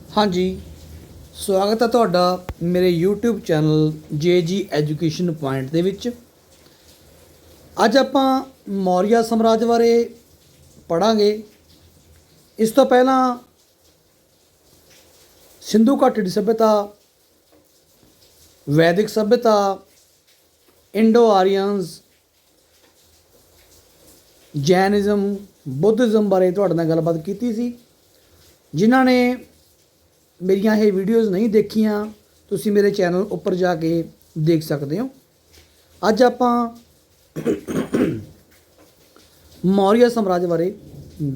हाँ जी, स्वागत है ਤੁਹਾਡਾ ਮੇਰੇ YouTube channel JG education point ਦੇ ਵਿੱਚ। ਅੱਜ ਆਪਾਂ ਮੌਰੀਆ ਸਾਮਰਾਜ ਬਾਰੇ ਪੜਾਂਗੇ। ਇਸ ਤੋਂ ਪਹਿਲਾਂ ਸਿੰਧੂ ਘਾਟੀ ਦੀ ਸਭਿਅਤਾ, ਵੈਦਿਕ ਸਭਿਅਤਾ, ਇੰਡੋ ਆਰੀਅਨਸ, ਜੈਨਿਜ਼ਮ, ਬੁੱਧਿਜ਼ਮ ਬਾਰੇ ਤੁਹਾਡੇ ਨਾਲ ਗੱਲਬਾਤ ਕੀਤੀ ਸੀ। ਜਿਨ੍ਹਾਂ ਨੇ ਮੇਰੀਆਂ ਇਹ ਵੀਡੀਓਜ਼ नहीं देखियां ਤੁਸੀਂ ਮੇਰੇ ਚੈਨਲ ਉੱਪਰ ਜਾ ਕੇ ਦੇਖ ਸਕਦੇ ਹੋ। ਅੱਜ ਆਪਾਂ ਮੌਰੀਆ ਸਾਮਰਾਜ ਬਾਰੇ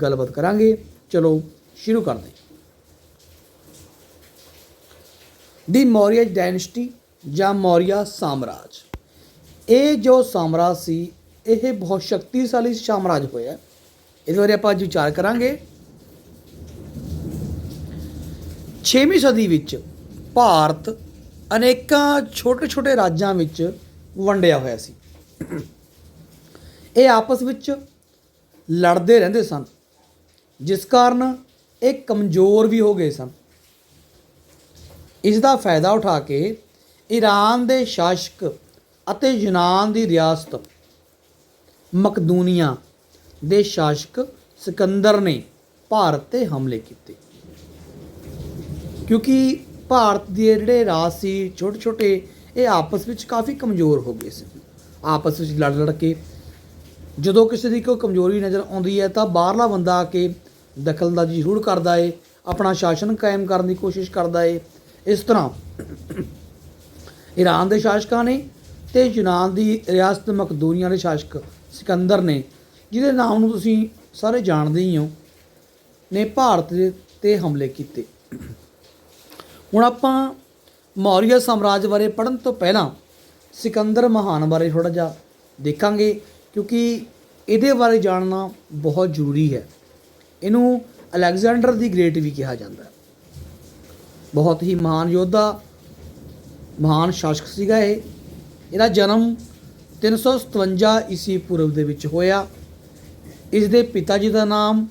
ਗੱਲਬਾਤ ਕਰਾਂਗੇ। ਚਲੋ ਸ਼ੁਰੂ ਕਰਦੇ ਹਾਂ। ਦੀ ਮੌਰੀਆ ਡਾਇਨੈਸਟੀ ਜਾਂ ਮੌਰੀਆ ਸਾਮਰਾਜ, ਇਹ ਜੋ ਸਾਮਰਾਜ ਸੀ ਇਹ ਬਹੁਤ ਸ਼ਕਤੀਸ਼ਾਲੀ ਸਾਮਰਾਜ ਹੋਇਆ। ਇਸ ਬਾਰੇ ਆਪਾਂ ਅੱਜ ਵਿਚਾਰ ਕਰਾਂਗੇ। 6ਵੀਂ ਸਦੀ ਵਿੱਚ ਭਾਰਤ ਅਨੇਕਾਂ ਛੋਟੇ ਛੋਟੇ ਰਾਜਾਂ ਵਿੱਚ ਵੰਡਿਆ ਹੋਇਆ ਸੀ। ਇਹ ਆਪਸ ਵਿੱਚ ਲੜਦੇ ਰਹਿੰਦੇ ਸਨ, ਜਿਸ ਕਾਰਨ ਇਹ ਕਮਜ਼ੋਰ ਵੀ ਹੋ ਗਏ ਸਨ। ਇਸ ਦਾ ਫਾਇਦਾ ਉਠਾ ਕੇ ਈਰਾਨ ਦੇ ਸ਼ਾਸਕ ਅਤੇ ਯੂਨਾਨ ਦੀ ਰਿਆਸਤ ਮਕਦੂਨੀਆ ਦੇ ਸ਼ਾਸਕ ਸਿਕੰਦਰ ਨੇ ਭਾਰਤ 'ਤੇ ਹਮਲੇ ਕੀਤੇ। क्योंकि भारत के जोड़े राज से छोटे छोटे ये आपस में काफ़ी कमज़ोर हो गए थे। आपस में लड़ लड़ के जो किसी की कोई कमज़ोरी नज़र आती है तो बाहरला बंदा आके दखलअंदाजी जरूर करता है, अपना शासन कायम करने की कोशिश करता है। इस तरह ईरान के शासकों ने तो यूनान की रियासत मकदूनिया के शासक सिकंदर ने, जिहदे नाम नूं तुसीं सारे जानते ही हो, ने भारत ते हमले किए। ਹੁਣ ਆਪਾਂ ਮੌਰੀਆ ਸਾਮਰਾਜ ਬਾਰੇ ਪੜ੍ਹਨ ਤੋਂ ਪਹਿਲਾਂ ਸਿਕੰਦਰ ਮਹਾਨ ਬਾਰੇ ਥੋੜ੍ਹਾ ਜਿਹਾ ਦੇਖਾਂਗੇ, ਕਿਉਂਕਿ ਇਹਦੇ ਬਾਰੇ ਜਾਣਨਾ ਬਹੁਤ ਜ਼ਰੂਰੀ ਹੈ। ਇਹਨੂੰ ਅਲੈਗਜ਼ੈਂਡਰ ਦੀ ਗ੍ਰੇਟ ਵੀ ਕਿਹਾ ਜਾਂਦਾ ਹੈ। ਬਹੁਤ ਹੀ ਮਹਾਨ ਯੋਧਾ, ਮਹਾਨ ਸ਼ਾਸਕ ਸੀਗਾ ਇਹ। ਇਹਦਾ ਜਨਮ 357 ਈਸਵੀ ਪੂਰਵ ਦੇ ਵਿੱਚ ਹੋਇਆ। ਇਸ ਦੇ ਪਿਤਾ ਜੀ ਦਾ ਨਾਮ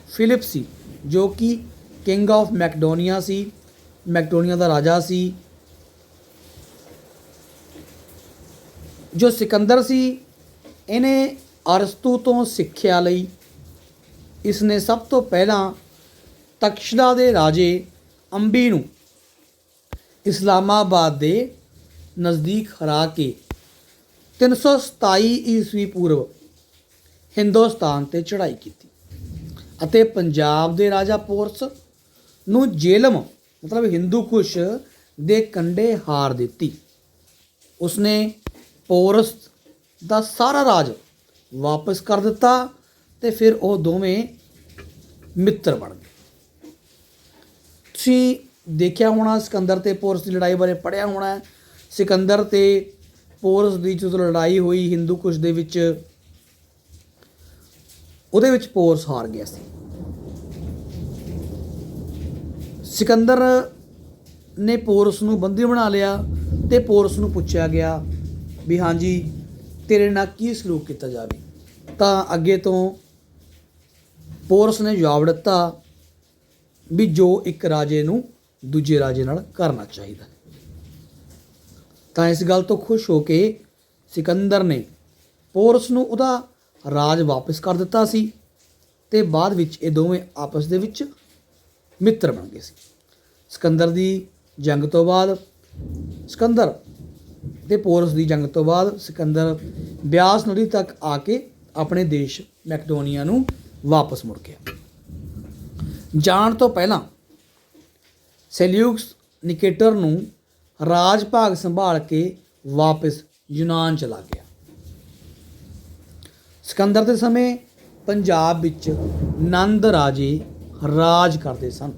ਫਿਲਿਪ ਸੀ, ਜੋ ਕਿ ਕਿੰਗ ਆਫ ਮੈਕਡੋਨੀਆ ਸੀ, मैकडोनिया का राजा सी। जो सिकंदर सी इन्हें अरस्तू तो सिक्ख्या लई इसने सब तो पहला तक्षशिला के राजे अंबी नूं इस्लामाबाद के नज़दीक हरा के 327 ईस्वी पूर्व हिंदुस्तान ते चढ़ाई की अते पंजाब के राजा पोरस नूं जेलम मतलब हिंदू कुश दे कंडे हार दी। उसने पोरस का सारा राज वापस कर दिता ते फिर वो दोवें मित्र बन गए। तुसीं देखिया होना सिकंदर ते पोरस की लड़ाई बारे पढ़िया होना है। सिकंदर ते पोरस की जो लड़ाई हुई हिंदू कुश दे विच, उहदे विच पोरस हार गया सी। सिकंदर ने पोरस नूं बंदी बना लिया तो पोरस नूं पुछया गया भी हाँ जी तेरे नाल की सलूक किया जाए। तो अगे तो पोरस ने जवाब दिता भी जो एक राजे नूं दूजे राजे नाल करना चाहिए। तो इस गल तो खुश हो के सिकंदर ने पोरस नूं उहदा राज वापस कर दिता सी ते बाद विच ये दोवें आपस दे विच मित्र बन गए सी। सिकंदर की जंग तो बाद सिकंदर ते पोरस की जंग तो बाद सिकंदर ब्यास नदी तक आके अपने देश मैकडोनिया नूं वापस मुड़ गया। जाण तो पहला सेल्यूकस निकेटर नूं राज भाग संभाल के वापस यूनान चला गया। सिकंदर के समय पंजाब विच नंद राजे राज करते सन।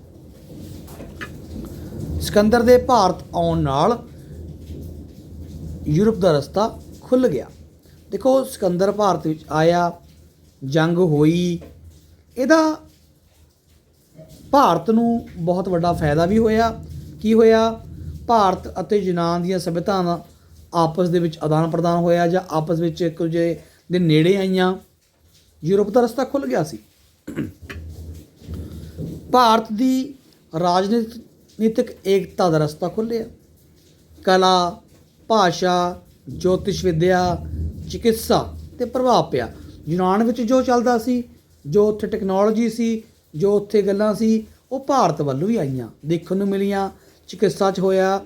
सिकंदर दे भारत आउण नाल यूरोप का रस्ता खुल गया। देखो सिकंदर भारत विच आया, जंग हुई, इहदा भारत नूं बहुत वड्डा फायदा भी होया। की होया? भारत अते यूनान दीयां सभ्यतावां आपस दे विच आदान प्रदान होया जां आपस विच एक दूजे दे नेड़े आईयां। यूरोप का रस्ता खुल गया सी। भारत की ਰਾਜਨੀਤਿਕ ਏਕਤਾ ਦਾ ਰਸਤਾ ਖੁੱਲ੍ਹਿਆ। ਕਲਾ, ਭਾਸ਼ਾ, ਜੋਤਿਸ਼ ਵਿੱਦਿਆ, ਚਿਕਿਤਸਾ 'ਤੇ ਪ੍ਰਭਾਵ ਪਿਆ। ਯੂਨਾਨ ਵਿੱਚ ਜੋ ਚੱਲਦਾ ਸੀ, ਜੋ ਉੱਥੇ ਟੈਕਨੋਲੋਜੀ ਸੀ, ਜੋ ਉੱਥੇ ਗੱਲਾਂ ਸੀ, ਉਹ ਭਾਰਤ ਵੱਲ ਵੀ ਆਈਆਂ, ਦੇਖਣ ਨੂੰ ਮਿਲੀਆਂ। ਚਿਕਿਤਸਾ 'ਚ ਹੋਇਆ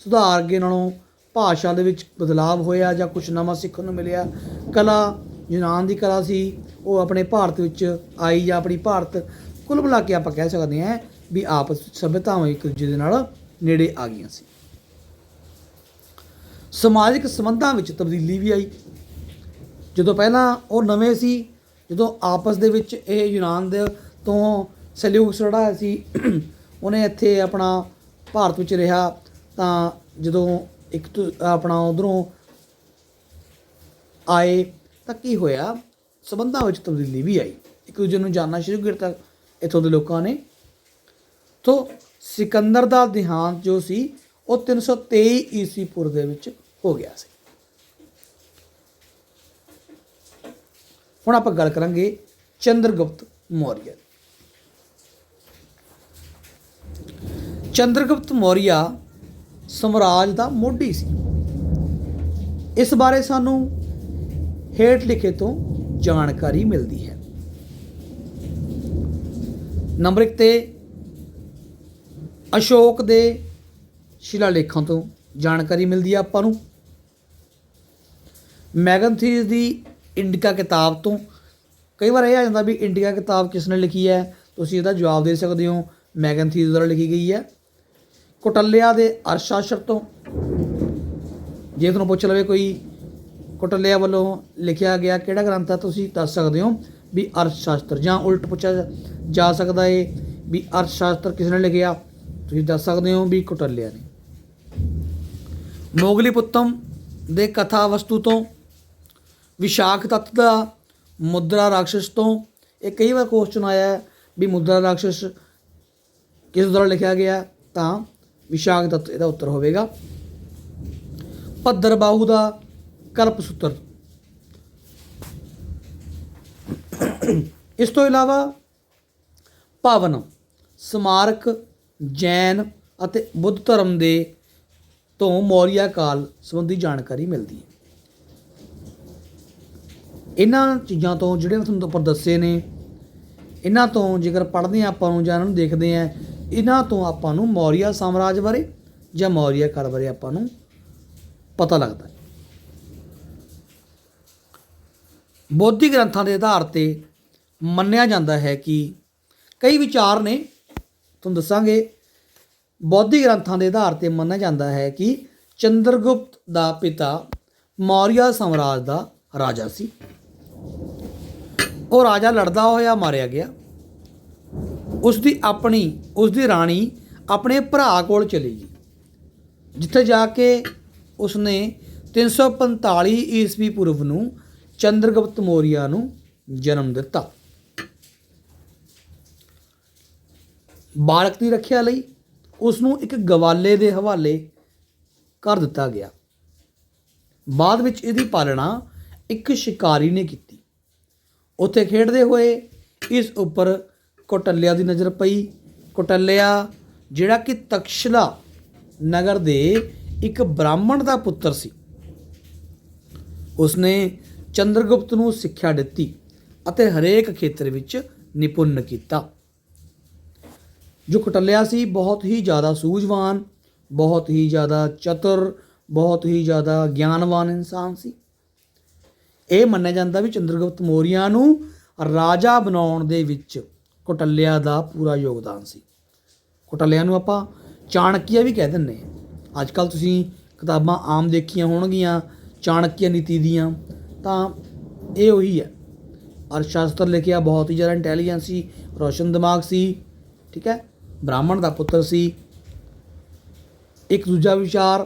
ਸੁਧਾਰ, ਅੱਗੇ ਨਾਲੋਂ ਭਾਸ਼ਾ ਦੇ ਵਿੱਚ ਬਦਲਾਵ ਹੋਇਆ ਜਾਂ ਕੁਛ ਨਵਾਂ ਸਿੱਖਣ ਨੂੰ ਮਿਲਿਆ। ਕਲਾ, ਯੂਨਾਨ ਦੀ ਕਲਾ ਸੀ, ਉਹ ਆਪਣੇ ਭਾਰਤ ਵਿੱਚ ਆਈ, ਜਾਂ ਆਪਣੀ ਭਾਰਤ ਕੁੱਲ ਮਿਲਾ ਕੇ ਆਪਾਂ ਕਹਿ ਸਕਦੇ ਹਾਂ ਵੀ ਆਪਸ ਵਿੱਚ ਸੱਭਿਅਤਾਵਾਂ ਇੱਕ ਦੂਜੇ ਦੇ ਨਾਲ ਨੇੜੇ ਆ ਗਈਆਂ ਸੀ। ਸਮਾਜਿਕ ਸੰਬੰਧਾਂ ਵਿੱਚ ਤਬਦੀਲੀ ਵੀ ਆਈ। ਜਦੋਂ ਪਹਿਲਾਂ ਉਹ ਨਵੇਂ ਸੀ, ਜਦੋਂ ਆਪਸ ਦੇ ਵਿੱਚ ਇਹ ਯੂਨਾਨ ਦੇ ਤੋਂ ਸੈਲਿਊਕਸ ਜਿਹੜਾ ਸੀ ਉਹਨੇ ਇੱਥੇ ਆਪਣਾ ਭਾਰਤ ਵਿੱਚ ਰਿਹਾ, ਤਾਂ ਜਦੋਂ ਆਪਣਾ ਉੱਧਰੋਂ ਆਏ ਤਾਂ ਕੀ ਹੋਇਆ, ਸੰਬੰਧਾਂ ਵਿੱਚ ਤਬਦੀਲੀ ਵੀ ਆਈ, ਇੱਕ ਦੂਜੇ ਨੂੰ ਜਾਣਨਾ ਸ਼ੁਰੂ ਕੀਤਾ ਇੱਥੋਂ ਦੇ ਲੋਕਾਂ ਨੇ। ਤੋਂ ਸਿਕੰਦਰ ਦਾ ਦੇਹਾਂਤ ਜੋ ਸੀ ਉਹ 323 ਈਸਵੀ ਪੂਰਵ ਦੇ ਵਿੱਚ ਹੋ ਗਿਆ ਸੀ। ਹੁਣ ਆਪਾਂ ਗੱਲ ਕਰਾਂਗੇ ਚੰਦਰਗੁਪਤ ਮੌਰੀਆ। ਚੰਦਰਗੁਪਤ ਮੌਰੀਆ ਸਾਮਰਾਜ ਦਾ ਮੋਢੀ ਸੀ। ਇਸ ਬਾਰੇ ਸਾਨੂੰ ਹੇਠ ਲਿਖੇ ਤੋਂ ਜਾਣਕਾਰੀ ਮਿਲਦੀ ਹੈ। ਨੰਬਰ 1 ਤੇ ਅਸ਼ੋਕ ਦੇ ਸ਼ਿਲਾਲੇਖਾਂ ਤੋਂ ਜਾਣਕਾਰੀ ਮਿਲਦੀ ਹੈ ਆਪਾਂ ਨੂੰ। ਮੈਗਨਥੀਸ ਦੀ ਇੰਡਿਕਾ ਕਿਤਾਬ ਤੋਂ। ਕਈ ਵਾਰ ਇਹ ਆ ਜਾਂਦਾ ਵੀ ਇੰਡਿਕਾ ਕਿਤਾਬ ਕਿਸ ਨੇ ਲਿਖੀ ਹੈ, ਤੁਸੀਂ ਇਹਦਾ ਜਵਾਬ ਦੇ ਸਕਦੇ ਹੋ, ਮੈਗਨਥੀਸ ਦੁਆਰਾ ਲਿਖੀ ਗਈ ਹੈ। ਕੌਟਲਿਆ ਦੇ ਅਰਥ ਸ਼ਾਸਤਰ ਤੋਂ, ਜੇ ਤੁਹਾਨੂੰ ਪੁੱਛ ਲਵੇ ਕੋਈ ਕੌਟਲਿਆ ਵੱਲੋਂ ਲਿਖਿਆ ਗਿਆ ਕਿਹੜਾ ਗ੍ਰੰਥ ਹੈ, ਤੁਸੀਂ ਦੱਸ ਸਕਦੇ ਹੋ ਵੀ ਅਰਥ ਸ਼ਾਸਤਰ, ਜਾਂ ਉਲਟ ਪੁੱਛਿਆ ਜਾ ਸਕਦਾ ਹੈ ਵੀ ਅਰਥ ਸ਼ਾਸਤਰ ਕਿਸ ਨੇ ਲਿਖਿਆ, ਤੁਸੀਂ ਦੱਸ ਸਕਦੇ ਹੋ ਵੀ ਕੌਟਲਿਆ ਨੇ। ਮੋਗਲੀਪੁੱਤਮ ਦੇ ਕਥਾ ਵਸਤੂ ਤੋਂ। ਵਿਸ਼ਾਖ ਤੱਤ ਦਾ ਮੁਦਰਾ ਰਾਖਸ਼ ਤੋਂ। ਇਹ ਕਈ ਵਾਰ ਕੁਐਸਚਨ ਆਇਆ ਵੀ ਮੁਦਰਾ ਰਾਖਸ਼ ਕਿਸ ਦੁਆਰਾ ਲਿਖਿਆ ਗਿਆ, ਤਾਂ ਵਿਸ਼ਾਖ ਤੱਤ ਇਹਦਾ ਉੱਤਰ ਹੋਵੇਗਾ। ਭੱਦਰ ਬਾਹੂ ਦਾ ਕਲਪਸੂਤਰ। ਇਸ ਤੋਂ ਇਲਾਵਾ ਭਵਨ, ਸਮਾਰਕ, ਜੈਨ ਅਤੇ ਬੁੱਧ ਧਰਮ ਦੇ ਤੋਂ ਮੌਰੀਆ ਕਾਲ ਸੰਬੰਧੀ ਜਾਣਕਾਰੀ ਮਿਲਦੀ ਹੈ। ਇਹਨਾਂ ਚੀਜ਼ਾਂ ਤੋਂ ਜਿਹੜੇ ਮੈਂ ਤੁਹਾਨੂੰ ਉੱਪਰ ਦੱਸੇ ਨੇ, ਇਹਨਾਂ ਤੋਂ ਜੇਕਰ ਪੜ੍ਹਦੇ ਹਾਂ ਆਪਾਂ ਨੂੰ ਜਾਂ ਇਹਨਾਂ ਨੂੰ ਦੇਖਦੇ ਹਾਂ, ਇਹਨਾਂ ਤੋਂ ਆਪਾਂ ਨੂੰ ਮੌਰੀਆ ਸਾਮਰਾਜ ਬਾਰੇ ਜਾਂ ਮੌਰੀਆ ਕਾਲ ਬਾਰੇ ਆਪਾਂ ਨੂੰ ਪਤਾ ਲੱਗਦਾ ਹੈ। ਬੌਧਿਕ ਗ੍ਰੰਥਾਂ ਦੇ ਆਧਾਰ 'ਤੇ ਮੰਨਿਆ ਜਾਂਦਾ ਹੈ ਕਿ ਕਈ ਵਿਚਾਰ ਨੇ, ਤੁਹਾਨੂੰ ਦੱਸਾਂਗੇ। ਬੌਧਿਕ ਗ੍ਰੰਥਾਂ ਦੇ ਆਧਾਰ 'ਤੇ ਮੰਨਿਆ ਜਾਂਦਾ ਹੈ ਕਿ ਚੰਦਰਗੁਪਤ ਦਾ ਪਿਤਾ ਮੌਰੀਆ ਸਾਮਰਾਜ ਦਾ ਰਾਜਾ ਸੀ। ਉਹ ਰਾਜਾ ਲੜਦਾ ਹੋਇਆ ਮਾਰਿਆ ਗਿਆ। ਉਸ ਦੀ ਰਾਣੀ ਆਪਣੇ ਭਰਾ ਕੋਲ ਚਲੀ ਗਈ, ਜਿੱਥੇ ਜਾ ਕੇ ਉਸਨੇ 345 ਈਸਵੀ ਪੂਰਵ ਨੂੰ ਚੰਦਰਗੁਪਤ ਮੌਰੀਆ ਨੂੰ ਜਨਮ ਦਿੱਤਾ। ਬਾਲਕ ਦੀ ਰੱਖਿਆ ਲਈ ਉਸ ਨੂੰ ਇੱਕ ਗਵਾਲੇ ਦੇ ਹਵਾਲੇ ਕਰ ਦਿੱਤਾ ਗਿਆ। ਬਾਅਦ ਵਿੱਚ ਇਹਦੀ ਪਾਲਣਾ ਇੱਕ ਸ਼ਿਕਾਰੀ ਨੇ ਕੀਤੀ। ਉੱਥੇ ਖੇਡਦੇ ਹੋਏ ਇਸ ਉੱਪਰ ਕੌਟਲਿਆ ਦੀ ਨਜ਼ਰ ਪਈ। ਕੌਟਲਿਆ ਜਿਹੜਾ ਕਿ ਤਕਸ਼ਲਾ ਨਗਰ ਦੇ ਇੱਕ ਬ੍ਰਾਹਮਣ ਦਾ ਪੁੱਤਰ ਸੀ, ਉਸਨੇ ਚੰਦਰਗੁਪਤ ਨੂੰ ਸਿੱਖਿਆ ਦਿੱਤੀ ਅਤੇ ਹਰੇਕ ਖੇਤਰ ਵਿੱਚ ਨਿਪੁੰਨ ਕੀਤਾ। ਜੋ ਕੌਟਲਿਆ ਸੀ ਬਹੁਤ ਹੀ ਜ਼ਿਆਦਾ ਸੂਝਵਾਨ, ਬਹੁਤ ਹੀ ਜ਼ਿਆਦਾ ਚਤੁਰ, ਬਹੁਤ ਹੀ ਜ਼ਿਆਦਾ ਗਿਆਨਵਾਨ ਇਨਸਾਨ ਸੀ। ਇਹ ਮੰਨਿਆ ਜਾਂਦਾ ਵੀ ਚੰਦਰਗੁਪਤ ਮੌਰੀਆ ਨੂੰ ਰਾਜਾ ਬਣਾਉਣ ਦੇ ਵਿੱਚ ਕੌਟਲਿਆ ਦਾ ਪੂਰਾ ਯੋਗਦਾਨ ਸੀ। ਕੌਟਲਿਆ ਨੂੰ ਆਪਾਂ ਚਾਣਕਿਆ ਵੀ ਕਹਿ ਦਿੰਦੇ ਹਾਂ। ਅੱਜ ਕੱਲ੍ਹ ਤੁਸੀਂ ਕਿਤਾਬਾਂ ਆਮ ਦੇਖੀਆਂ ਹੋਣਗੀਆਂ ਚਾਣਕਿਆ ਨੀਤੀ ਦੀਆਂ, ਤਾਂ ਇਹ ਉਹੀ ਹੈ। ਅਰਥ ਸ਼ਾਸਤਰ ਲਿਖਿਆ, ਬਹੁਤ ਹੀ ਜ਼ਿਆਦਾ ਇੰਟੈਲੀਜੈਂਸ ਸੀ, ਰੋਸ਼ਨ ਦਿਮਾਗ ਸੀ, ਠੀਕ ਹੈ, ਬ੍ਰਾਹਮਣ ਦਾ ਪੁੱਤਰ ਸੀ। ਇੱਕ ਦੂਜਾ ਵਿਚਾਰ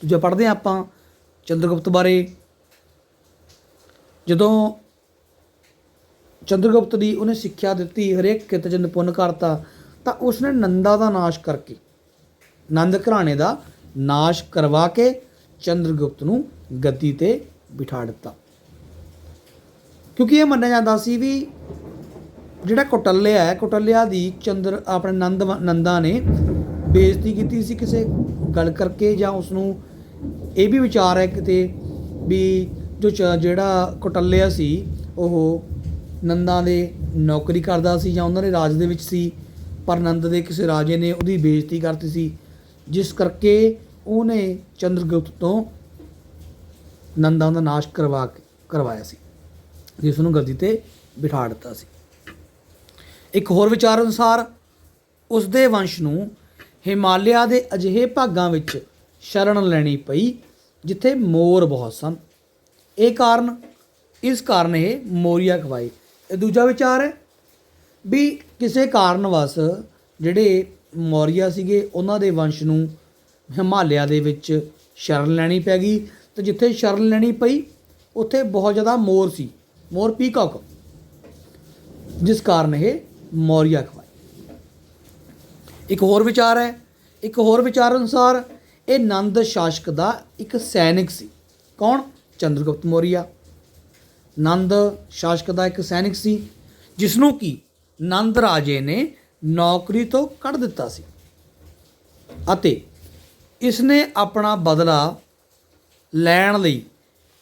ਦੂਜਾ ਪੜ੍ਹਦੇ ਹਾਂ ਆਪਾਂ ਚੰਦਰਗੁਪਤ ਬਾਰੇ। ਜਦੋਂ ਚੰਦਰਗੁਪਤ ਦੀ ਉਹਨੇ ਸਿੱਖਿਆ ਦਿੱਤੀ, ਹਰੇਕ ਖੇਤਰ 'ਚ ਨਿਪੁੰਨ ਕਰਤਾ, ਤਾਂ ਉਸਨੇ ਨੰਦਾ ਦਾ ਨਾਸ਼ ਕਰਕੇ, ਨੰਦ ਘਰਾਣੇ ਦਾ ਨਾਸ਼ ਕਰਵਾ ਕੇ ਚੰਦਰਗੁਪਤ ਨੂੰ ਗੱਦੀ 'ਤੇ ਬਿਠਾ ਦਿੱਤਾ। ਕਿਉਂਕਿ ਇਹ ਮੰਨਿਆ ਜਾਂਦਾ ਸੀ ਵੀ ਜਿਹੜਾ ਕੌਟਲਿਆ ਹੈ, ਕੌਟਲਿਆ ਦੀ ਆਪਣੇ ਨੰਦਾ ਨੇ ਬੇਇੱਜ਼ਤੀ ਕੀਤੀ ਸੀ ਕਿਸੇ ਗੱਲ ਕਰਕੇ, ਜਾਂ ਉਸ ਨੂੰ ਇਹ ਵੀ ਵਿਚਾਰ ਹੈ ਕਿਤੇ ਵੀ ਜਿਹੜਾ ਕੌਟਲਿਆ ਸੀ ਉਹ ਨੰਦਾ ਦੇ ਨੌਕਰੀ ਕਰਦਾ ਸੀ ਜਾਂ ਉਹਨਾਂ ਦੇ ਰਾਜ ਦੇ ਵਿੱਚ ਸੀ, ਪਰ ਨੰਦ ਦੇ ਕਿਸੇ ਰਾਜੇ ਨੇ ਉਹਦੀ ਬੇਇੱਜ਼ਤੀ ਕਰਤੀ ਸੀ, ਜਿਸ ਕਰਕੇ ਉਹਨੇ ਚੰਦਰਗੁਪਤ ਤੋਂ ਨੰਦਾ ਦਾ ਨਾਸ਼ ਕਰਵਾਇਆ ਸੀ, ਜਿਸ ਨੂੰ ਗੱਦੀ 'ਤੇ ਬਿਠਾ ਦਿੱਤਾ ਸੀ। ਇੱਕ ਹੋਰ ਵਿਚਾਰ ਅਨੁਸਾਰ ਉਸ ਦੇ ਵੰਸ਼ ਨੂੰ ਹਿਮਾਲਿਆ ਦੇ ਅਜਿਹੇ ਭਾਗਾਂ ਵਿੱਚ ਸ਼ਰਨ ਲੈਣੀ ਪਈ ਜਿੱਥੇ ਮੋਰ ਬਹੁਤ ਸਨ। ਇਸ ਕਾਰਨ ਇਹ ਮੌਰੀਆ ਖਵਾਏ। ਇਹ ਦੂਜਾ ਵਿਚਾਰ ਹੈ ਵੀ ਕਿਸੇ ਕਾਰਨਵਸ਼ ਜਿਹੜੇ ਮੌਰੀਆ ਸੀਗੇ ਉਹਨਾਂ ਦੇ ਵੰਸ਼ ਨੂੰ ਹਿਮਾਲਿਆ ਦੇ ਵਿੱਚ ਸ਼ਰਨ ਲੈਣੀ ਪੈ ਗਈ, ਅਤੇ ਜਿੱਥੇ ਸ਼ਰਨ ਲੈਣੀ ਪਈ ਉੱਥੇ ਬਹੁਤ ਜ਼ਿਆਦਾ ਮੋਰ ਸੀ, ਮੋਰ ਪੀਕੌਕ, ਜਿਸ ਕਾਰਨ ਇਹ ਮੌਰੀਆ ਖਵਾਏ। ਇੱਕ ਹੋਰ ਵਿਚਾਰ ਅਨੁਸਾਰ ਇਹ ਨੰਦ ਸ਼ਾਸਕ ਦਾ ਇੱਕ ਸੈਨਿਕ ਸੀ। ਕੌਣ? ਚੰਦਰਗੁਪਤ ਮੌਰੀਆ ਨੰਦ ਸ਼ਾਸਕ ਦਾ ਇੱਕ ਸੈਨਿਕ ਸੀ, ਜਿਸ ਨੂੰ ਕਿ ਨੰਦ ਰਾਜੇ ਨੇ ਨੌਕਰੀ ਤੋਂ ਕੱਢ ਦਿੱਤਾ ਸੀ, ਅਤੇ ਇਸ ਨੇ ਆਪਣਾ ਬਦਲਾ ਲੈਣ ਲਈ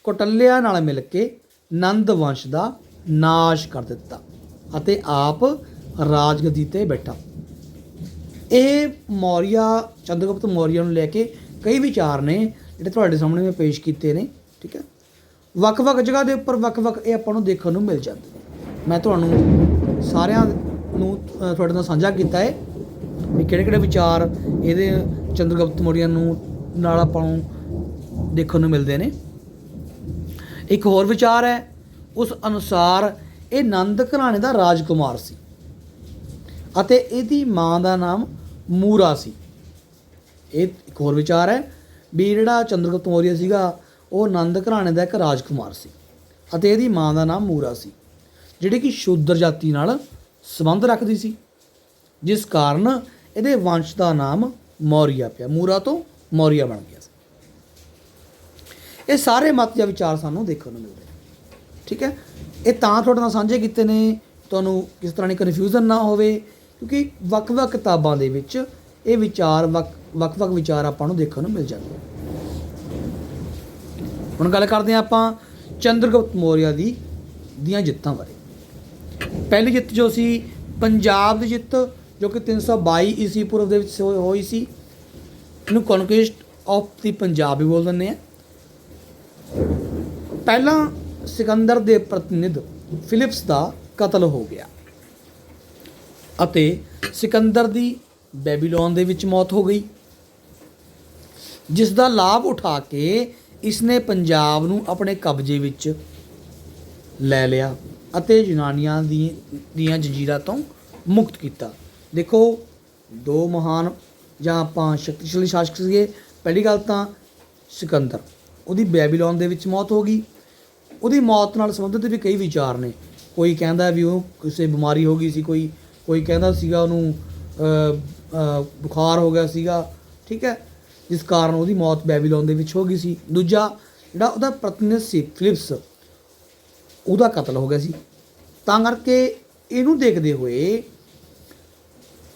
ਕੌਟਲਿਆ ਨਾਲ ਮਿਲ ਕੇ ਨੰਦ ਵੰਸ਼ ਦਾ ਨਾਸ਼ ਕਰ ਦਿੱਤਾ ਅਤੇ ਆਪ ਰਾਜਗੱਦੀ 'ਤੇ ਬੈਠਾ। ਇਹ ਚੰਦਰਗੁਪਤ ਮੌਰੀਆ ਨੂੰ ਲੈ ਕੇ ਕਈ ਵਿਚਾਰ ਨੇ ਜਿਹੜੇ ਤੁਹਾਡੇ ਸਾਹਮਣੇ ਮੈਂ ਪੇਸ਼ ਕੀਤੇ ਨੇ। ਠੀਕ ਹੈ, ਵੱਖ-ਵੱਖ ਜਗ੍ਹਾ ਦੇ ਉੱਪਰ ਵੱਖ-ਵੱਖ ਇਹ ਆਪਾਂ ਨੂੰ ਦੇਖਣ ਨੂੰ ਮਿਲ ਜਾਂਦੇ ਨੇ। ਮੈਂ ਤੁਹਾਨੂੰ ਸਾਰਿਆਂ ਨੂੰ ਤੁਹਾਡੇ ਨਾਲ ਸਾਂਝਾ ਕੀਤਾ ਹੈ ਵੀ ਕਿਹੜੇ ਵਿਚਾਰ ਇਹਦੇ ਚੰਦਰਗੁਪਤ ਮੌਰੀਆ ਨੂੰ ਨਾਲ ਆਪਾਂ ਨੂੰ ਦੇਖਣ ਨੂੰ ਮਿਲਦੇ ਨੇ। ਇੱਕ ਹੋਰ ਵਿਚਾਰ ਹੈ, ਉਸ ਅਨੁਸਾਰ ਇਹ ਨੰਦ ਘਰਾਣੇ ਦਾ ਰਾਜਕੁਮਾਰ ਸੀ ਅਤੇ ਇਹਦੀ ਮਾਂ ਦਾ ਨਾਮ ਮੂਰਾ ਸੀ। ਇਹ ਇੱਕ ਹੋਰ ਵਿਚਾਰ ਹੈ ਵੀ ਜਿਹੜਾ ਚੰਦਰਗੁਪਤ ਮੌਰੀਆ ਸੀਗਾ ਉਹ ਨੰਦ ਘਰਾਣੇ ਦਾ ਇੱਕ ਰਾਜਕੁਮਾਰ ਸੀ ਅਤੇ ਇਹਦੀ ਮਾਂ ਦਾ ਨਾਮ ਮੂਰਾ ਸੀ, ਜਿਹੜੀ ਕਿ ਸ਼ੂਦਰ ਜਾਤੀ ਨਾਲ ਸੰਬੰਧ ਰੱਖਦੀ ਸੀ, ਜਿਸ ਕਾਰਨ ਇਹਦੇ ਵੰਸ਼ ਦਾ ਨਾਮ ਮੌਰੀਆ ਪਿਆ। ਮੂਰਾ ਤੋਂ ਮੌਰੀਆ ਬਣ ਗਿਆ ਸੀ। ਇਹ ਸਾਰੇ ਮਤ ਜਾਂ ਵਿਚਾਰ ਸਾਨੂੰ ਦੇਖਣ ਨੂੰ ਮਿਲਦੇ ਨੇ। ਠੀਕ ਹੈ, ਇਹ ਤਾਂ ਤੁਹਾਡੇ ਨਾਲ ਸਾਂਝੇ ਕੀਤੇ ਨੇ ਤੁਹਾਨੂੰ ਕਿਸ ਤਰ੍ਹਾਂ ਦੀ ਕਨਫਿਊਜ਼ਨ ਨਾ ਹੋਵੇ, ਕਿਉਂਕਿ ਵੱਖ-ਵੱਖ ਕਿਤਾਬਾਂ ਦੇ ਵਿੱਚ ਇਹ ਵਿਚਾਰ ਵੱਖ-ਵੱਖ ਵਿਚਾਰ ਆਪਾਂ ਨੂੰ ਦੇਖਣ ਨੂੰ ਮਿਲ ਜਾਂਦੇ। ਹੁਣ ਗੱਲ ਕਰਦੇ ਹਾਂ ਆਪਾਂ ਚੰਦਰਗੁਪਤ ਮੌਰੀਆ ਦੀਆਂ ਜਿੱਤਾਂ ਬਾਰੇ। ਪਹਿਲੀ ਜਿੱਤ ਜੋ ਸੀ ਪੰਜਾਬ ਦੀ ਜਿੱਤ, ਜੋ ਕਿ 322 ਈਸਵੀ ਪੂਰਵ ਦੇ ਵਿੱਚ ਹੋਈ ਸੀ। ਇਹਨੂੰ ਕਨਕੁਇਸਟ ਆਫ ਦੀ ਪੰਜਾਬ ਵੀ ਬੋਲ ਦਿੰਦੇ ਆ। ਪਹਿਲਾਂ ਸਿਕੰਦਰ ਦੇ ਪ੍ਰਤੀਨਿਧ ਫਿਲਿਪਸ ਦਾ ਕਤਲ ਹੋ ਗਿਆ ਅਤੇ ਸਿਕੰਦਰ ਦੀ ਬੈਬੀਲੋਨ ਦੇ ਵਿੱਚ ਮੌਤ ਹੋ ਗਈ, ਜਿਸ ਦਾ ਲਾਭ ਉਠਾ ਕੇ ਇਸਨੇ ਪੰਜਾਬ ਨੂੰ ਆਪਣੇ ਕਬਜ਼ੇ ਵਿੱਚ ਲੈ ਲਿਆ ਅਤੇ ਯੂਨਾਨੀਆਂ ਦੀਆਂ ਜੰਜੀਰਾਂ ਤੋਂ ਮੁਕਤ ਕੀਤਾ। ਦੇਖੋ, ਦੋ ਮਹਾਨ ਜਾਂ ਆਪਾਂ ਸ਼ਕਤੀਸ਼ਾਲੀ ਸ਼ਾਸਕ ਸੀਗੇ। ਪਹਿਲੀ ਗੱਲ ਤਾਂ ਸਿਕੰਦਰ, ਉਹਦੀ ਬੈਬੀਲੋਨ ਦੇ ਵਿੱਚ ਮੌਤ ਹੋ ਗਈ। ਉਹਦੀ ਮੌਤ ਨਾਲ ਸੰਬੰਧਿਤ ਵੀ ਕਈ ਵਿਚਾਰ ਨੇ। ਕੋਈ ਕਹਿੰਦਾ ਵੀ ਉਹ ਕਿਸੇ ਬਿਮਾਰੀ ਹੋ ਗਈ ਸੀ, ਕੋਈ ਕਹਿੰਦਾ ਸੀਗਾ ਉਹਨੂੰ ਬੁਖਾਰ ਹੋ ਗਿਆ ਸੀਗਾ। ਠੀਕ ਹੈ, ਜਿਸ ਕਾਰਨ ਉਹਦੀ ਮੌਤ ਬੈਬੀਲੋਨ ਦੇ ਵਿੱਚ ਹੋ ਗਈ ਸੀ। ਦੂਜਾ ਜਿਹੜਾ ਉਹਦਾ ਪ੍ਰਤੀਨਿਧ ਸੀ ਫਿਲਿਪਸ, ਉਹਦਾ ਕਤਲ ਹੋ ਗਿਆ ਸੀ। ਤਾਂ ਕਰਕੇ ਇਹਨੂੰ ਦੇਖਦੇ ਹੋਏ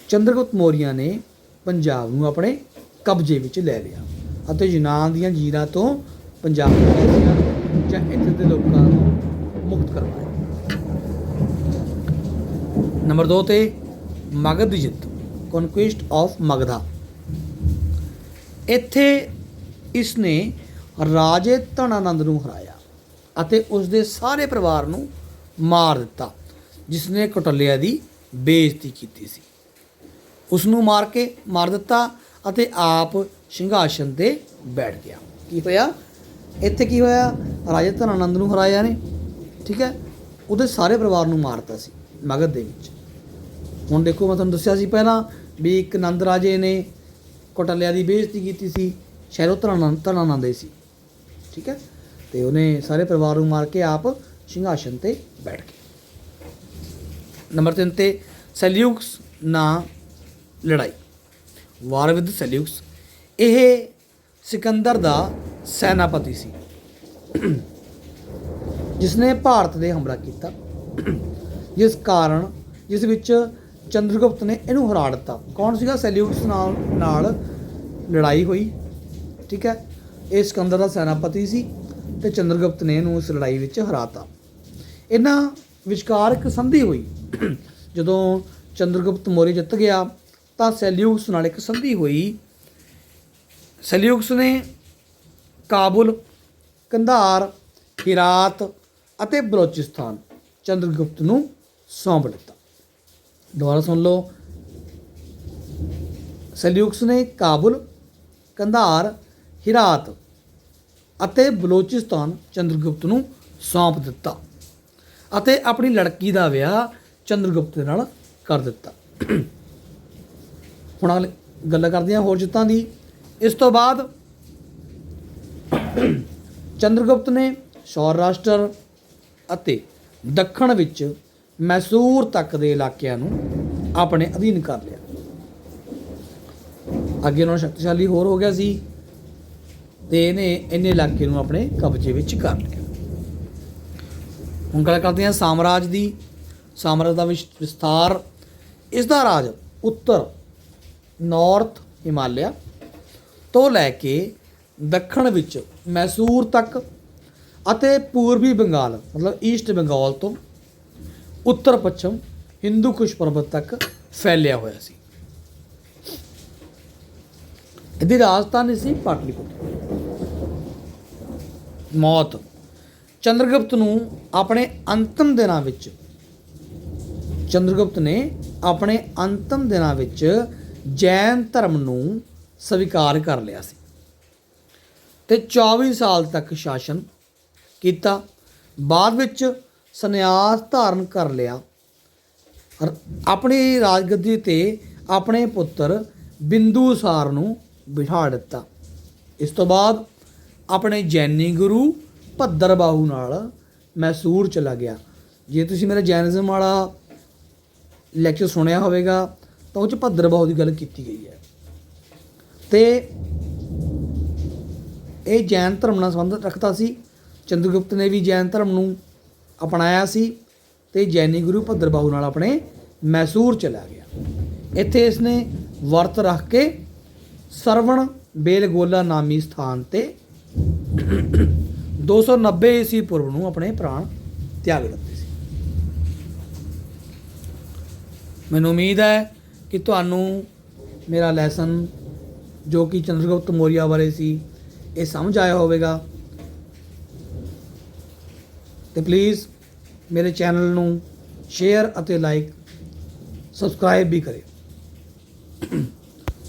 ਚੰਦਰਗੁਪਤ ਮੌਰੀਆ ਨੇ ਪੰਜਾਬ ਨੂੰ ਆਪਣੇ ਕਬਜ਼ੇ ਵਿੱਚ ਲੈ ਲਿਆ ਅਤੇ ਯੂਨਾਨ ਦੀਆਂ ਜੀਰਾਂ ਤੋਂ ਪੰਜਾਬ ਦੇ ਵਾਸੀਆਂ ਜਾਂ ਇੱਥੇ ਦੇ ਲੋਕਾਂ ਨੂੰ ਮੁਕਤ ਕਰਵਾਇਆ। ਨੰਬਰ 2 ਤੇ ਮਗਧ ਦੀ ਜਿੱਤ, ਕਨਕੁਇਸਟ ਆਫ ਮਗਧਾ। ਇੱਥੇ ਇਸ ਨੇ ਰਾਜੇ ਧਨਾਨੰਦ ਨੂੰ ਹਰਾਇਆ ਅਤੇ ਉਸ ਦੇ ਸਾਰੇ ਪਰਿਵਾਰ ਨੂੰ ਮਾਰ ਦਿੱਤਾ, ਜਿਸ ਨੇ ਕੌਟਲਿਆ ਦੀ ਬੇਇੱਜ਼ਤੀ ਕੀਤੀ ਸੀ। ਉਸ ਨੂੰ ਮਾਰ ਦਿੱਤਾ ਅਤੇ ਆਪ ਸਿੰਘਾਸਨ 'ਤੇ ਬੈਠ ਗਿਆ। ਕੀ ਹੋਇਆ ਇੱਥੇ? ਕੀ ਹੋਇਆ? ਰਾਜੇ ਧਨਾਨੰਦ ਨੂੰ ਹਰਾਇਆ ਨੇ। ਠੀਕ ਹੈ, ਉਹਦੇ ਸਾਰੇ ਪਰਿਵਾਰ ਨੂੰ ਮਾਰਤਾ ਸੀ ਮਗਧ ਦੇ ਵਿੱਚ। ਹੁਣ ਦੇਖੋ, ਮੈਂ ਤੁਹਾਨੂੰ ਦੱਸਿਆ ਸੀ ਪਹਿਲਾਂ ਵੀ ਇੱਕ ਨੰਦ ਰਾਜੇ ਨੇ ਕੌਟਲਿਆ ਦੀ ਬੇਇੱਜ਼ਤੀ ਕੀਤੀ ਸੀ, ਸ਼ਾਇਦ ਉਹ ਧਨਾਨੰਦ ਹੀ ਸੀ। ਠੀਕ ਹੈ, ਅਤੇ ਉਹਨੇ ਸਾਰੇ ਪਰਿਵਾਰ ਨੂੰ ਮਾਰ ਕੇ ਆਪ ਸਿੰਘਾਸਨ 'ਤੇ ਬੈਠ ਗਿਆ। ਨੰਬਰ 3 'ਤੇ ਸੈਲਿਊਕਸ ਨਾਲ ਲੜਾਈ, ਵਾਰ ਵਿਦ ਸੈਲਿਊਕਸ। ਇਹ ਸਿਕੰਦਰ ਦਾ ਸੈਨਾਪਤੀ ਸੀ, ਜਿਸ ਨੇ ਭਾਰਤ 'ਤੇ ਹਮਲਾ ਕੀਤਾ, ਜਿਸ ਕਾਰਨ ਜਿਸ ਵਿੱਚ ਚੰਦਰਗੁਪਤ ਨੇ ਇਹਨੂੰ ਹਰਾ ਦਿੱਤਾ। ਕੌਣ ਸੀਗਾ? ਸੈਲਿਊਕਸ ਨਾਲ ਲੜਾਈ ਹੋਈ, ਠੀਕ ਹੈ। ਇਹ ਸਿਕੰਦਰ ਦਾ ਸੈਨਾਪਤੀ ਸੀ ਤੇ ਚੰਦਰਗੁਪਤ ਨੇ ਇਹਨੂੰ ਉਸ ਲੜਾਈ ਵਿੱਚ ਹਰਾਤਾ। ਇਹਨਾਂ ਵਿਚਕਾਰ ਇੱਕ ਸੰਧੀ ਹੋਈ। ਜਦੋਂ ਚੰਦਰਗੁਪਤ ਮੌर्य ਜਿੱਤ ਗਿਆ ਤਾਂ ਸੈਲਿਊਕਸ ਨਾਲ ਇੱਕ ਸੰਧੀ ਹੋਈ। ਸੈਲਿਊਕਸ ਨੇ ਕਾਬੁਲ, ਕੰਧਾਰ, ਹਿਰਾਤ ਅਤੇ ਬਲੋਚਿਸਤਾਨ ਚੰਦਰਗੁਪਤ ਨੂੰ ਸੌਂਪ ਦਿੱਤਾ। ਦੁਬਾਰਾ ਸੁਣ ਲਓ, ਸੈਲਿਊਕਸ ਨੇ ਕਾਬੁਲ, ਕੰਧਾਰ, ਹਿਰਾਤ ਅਤੇ ਬਲੋਚਿਸਤਾਨ ਚੰਦਰਗੁਪਤ ਨੂੰ ਸੌਂਪ ਦਿੱਤਾ ਅਤੇ ਆਪਣੀ ਲੜਕੀ ਦਾ ਵਿਆਹ ਚੰਦਰਗੁਪਤ ਦੇ ਨਾਲ ਕਰ ਦਿੱਤਾ। ਹੁਣ ਗੱਲ ਕਰਦੇ ਹਾਂ ਹੋਰ ਜਿੱਤਾਂ ਦੀ। ਇਸ ਤੋਂ ਬਾਅਦ ਚੰਦਰਗੁਪਤ ਨੇ ਸੌਰਾਸ਼ਟਰ ਅਤੇ ਦੱਖਣ ਵਿੱਚ ਮੈਸੂਰ ਤੱਕ ਦੇ ਇਲਾਕਿਆਂ ਨੂੰ ਆਪਣੇ ਅਧੀਨ ਕਰ ਲਿਆ। ਅੱਗੇ ਨਾਲੋਂ ਸ਼ਕਤੀਸ਼ਾਲੀ ਹੋਰ ਹੋ ਗਿਆ ਸੀ ਤੇ ਇਹਨੇ ਇੰਨੇ ਇਲਾਕੇ ਨੂੰ ਆਪਣੇ ਕਬਜ਼ੇ ਵਿੱਚ ਕਰ ਲਿਆ। ਹੁਣ ਗੱਲ ਕਰਦੇ ਹਾਂ ਸਾਮਰਾਜ ਦੀ। ਸਾਮਰਾਜ ਦਾ ਵਿਸਥਾਰ। ਇਸ ਦਾ ਰਾਜ ਉੱਤਰ ਨਾਰਥ ਹਿਮਾਲਿਆ ਤੋਂ ਲੈ ਕੇ ਦੱਖਣ ਵਿੱਚ ਮੈਸੂਰ ਤੱਕ ਅਤੇ ਪੂਰਬੀ ਬੰਗਾਲ ਮਤਲਬ ਈਸਟ ਬੰਗਾਲ ਤੋਂ ਉੱਤਰ ਪੱਛਮ ਹਿੰਦੂ ਕੁਸ਼ ਪਰਬਤ ਤੱਕ ਫੈਲਿਆ ਹੋਇਆ ਸੀ। ਇਹਦੀ ਰਾਜਧਾਨੀ ਸੀ ਪਾਟਲੀਪੁੱਤਰ। ਮੌਤ। ਚੰਦਰਗੁਪਤ ਨੂੰ ਆਪਣੇ ਅੰਤਮ ਦਿਨਾਂ ਵਿੱਚ ਜੈਨ ਧਰਮ ਨੂੰ ਸਵੀਕਾਰ ਕਰ ਲਿਆ ਸੀ ਤੇ 24 ਸਾਲ ਤੱਕ ਸ਼ਾਸਨ ਕੀਤਾ। ਬਾਅਦ ਵਿੱਚ ਸੰਨਿਆਸ ਧਾਰਨ ਕਰ ਲਿਆ। ਆਪਣੀ ਰਾਜਗੱਦੀ ਤੇ ਆਪਣੇ ਪੁੱਤਰ ਬਿੰਦੂਸਾਰ ਨੂੰ ਬਿਠਾ ਦਿੱਤਾ। ਇਸ ਤੋਂ ਬਾਅਦ ਆਪਣੇ ਜੈਨੀ ਗੁਰੂ ਭੱਦਰਬਾਹੂ ਨਾਲ ਮੈਸੂਰ ਚਲਾ ਗਿਆ। ਜੇ ਤੁਸੀਂ ਮੇਰਾ ਜੈਨਿਜ਼ਮ ਵਾਲਾ ਲੈਕਚਰ ਸੁਣਿਆ ਹੋਵੇਗਾ ਤਾਂ ਉਹ 'ਚ ਭੱਦਰਬਾਹੂ ਦੀ ਗੱਲ ਕੀਤੀ ਗਈ ਹੈ ਤੇ ਇਹ ਜੈਨ ਧਰਮ ਨਾਲ ਸੰਬੰਧ ਰੱਖਦਾ ਸੀ। ਚੰਦਰਗੁਪਤ ਨੇ ਵੀ ਜੈਨ ਧਰਮ ਨੂੰ ਅਪਣਾਇਆ ਸੀ ਤੇ ਜੈਨੀ ਗੁਰੂ ਭੱਦਰਬਾਹੂ ਨਾਲ ਆਪਣੇ ਮੈਸੂਰ ਚਲਾ ਗਿਆ। ਇੱਥੇ ਇਸਨੇ ਵਰਤ ਰੱਖ ਕੇ ਸਰਵਣ ਬੇਲਗੋਲਾ ਨਾਮੀ ਸਥਾਨ ਤੇ 290 ਈਸਵੀ ਪੂਰਵ ਨੂੰ ਆਪਣੇ ਪ੍ਰਾਣ ਤਿਆਗ ਦਿੱਤੇ ਸੀ। ਮੈਨੂੰ ਉਮੀਦ ਹੈ ਕਿ ਤੁਹਾਨੂੰ ਮੇਰਾ ਲੈਸਨ ਜੋ ਕਿ ਚੰਦਰਗੁਪਤ ਮੌर्य ਬਾਰੇ ਸੀ ਇਹ ਸਮਝ ਆਇਆ ਹੋਵੇਗਾ ਤੇ ਪਲੀਜ਼ ਮੇਰੇ ਚੈਨਲ ਨੂੰ ਸ਼ੇਅਰ ਅਤੇ ਲਾਈਕ ਸਬਸਕ੍ਰਾਈਬ ਵੀ ਕਰੇ।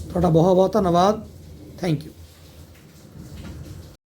ਤੁਹਾਡਾ ਬਹੁਤ ਬਹੁਤ ਧੰਨਵਾਦ। Thank you.